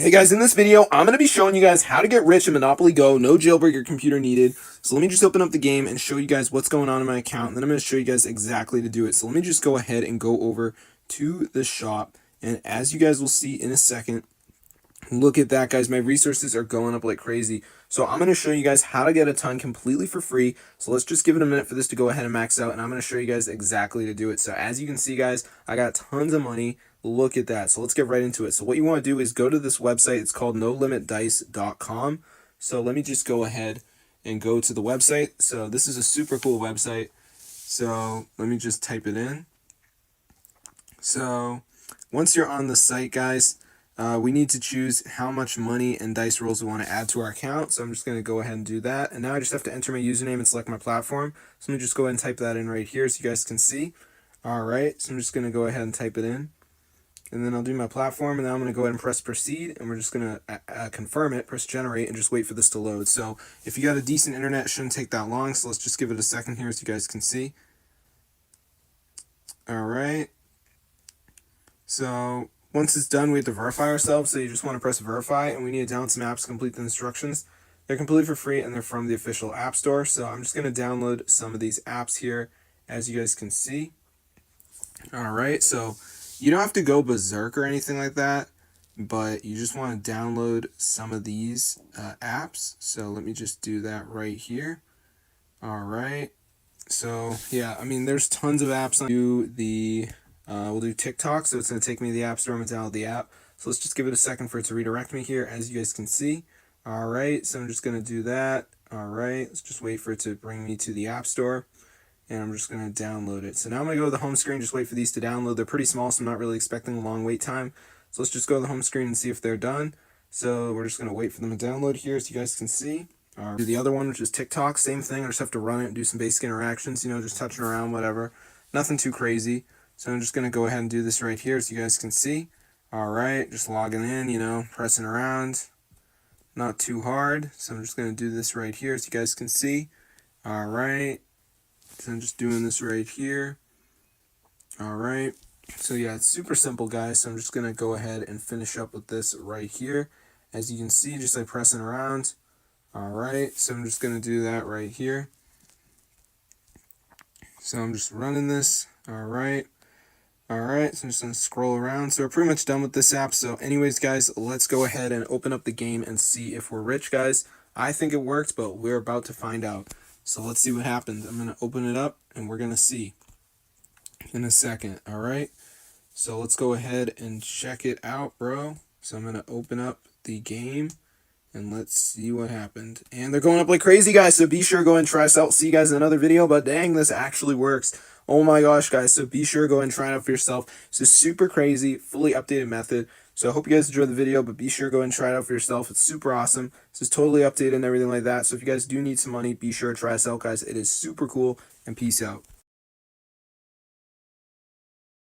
Hey guys, in this video, I'm going to be showing you guys how to get rich in Monopoly Go, no jailbreak or computer needed. So let me just open up the game and show you guys what's going on in my account, and then I'm going to show you guys exactly to do it. So let me just go ahead and go over to the shop, and as you guys will see in a second, look at that, guys. My resources are going up like crazy. So I'm going to show you guys how to get a ton completely for free. So let's just give it a minute for this to go ahead and max out, and I'm going to show you guys exactly to do it. So as you can see, guys, I got tons of money. Look at that. So let's get right into it. So what you want to do is go to this website. It's called nolimitdice.com. So let me just go ahead and go to the website. So this is a super cool website. So let me just type it in. So once you're on the site, guys, we need to choose how much money and dice rolls we want to add to our account. So I'm just going to go ahead and do that. And now I just have to enter my username and select my platform. So let me just go ahead and type that in right here so you guys can see. All right, so I'm just going to go ahead and type it in. And then I'll do my platform, and then I'm going to go ahead and press proceed, and we're just going to confirm it, press generate, and just wait for this to load. So if you got a decent internet, it shouldn't take that long, so let's just give it a second here so you guys can see. All right. So once it's done, we have to verify ourselves, so you just want to press verify, and we need to download some apps to complete the instructions. They're completely for free, and they're from the official app store, so I'm just going to download some of these apps here, as you guys can see. All right, so you don't have to go berserk or anything like that, but you just want to download some of these apps. So let me just do that right here. All right. So yeah, I mean, there's tons of apps. We'll do TikTok. So it's going to take me to the app store. I'm going to download the app. So let's just give it a second for it to redirect me here, as you guys can see. All right. So I'm just going to do that. All right. Let's just wait for it to bring me to the app store. And I'm just going to download it. So now I'm going to go to the home screen, just wait for these to download. They're pretty small, so I'm not really expecting a long wait time. So let's just go to the home screen and see if they're done. So we're just going to wait for them to download here so you guys can see. Do the other one, which is TikTok, same thing. I just have to run it and do some basic interactions, just touching around, whatever. Nothing too crazy. So I'm just going to go ahead and do this right here so you guys can see. All right, just logging in, pressing around. Not too hard. So I'm just going to do this right here so you guys can see. All right. So I'm just doing this right here. All right. So yeah, it's super simple, guys. So I'm just going to go ahead and finish up with this right here. As you can see, just like pressing around. All right. So I'm just going to do that right here. So I'm just running this. All right. All right. So I'm just going to scroll around. So we're pretty much done with this app. So anyways, guys, let's go ahead and open up the game and see if we're rich, guys. I think it worked, but we're about to find out. So let's see what happens. I'm going to open it up, and we're going to see in a second, all right? So let's go ahead and check it out, bro. So I'm going to open up the game, and let's see what happened. And they're going up like crazy, guys, so be sure to go and try this out. See you guys in another video, but dang, this actually works. Oh my gosh, guys, so be sure to go and try it out for yourself. It's a super crazy, fully updated method. So I hope you guys enjoyed the video, but be sure to go and try it out for yourself. It's super awesome. This is totally updated and everything like that. So if you guys do need some money, be sure to try us out, guys. It is super cool, and peace out.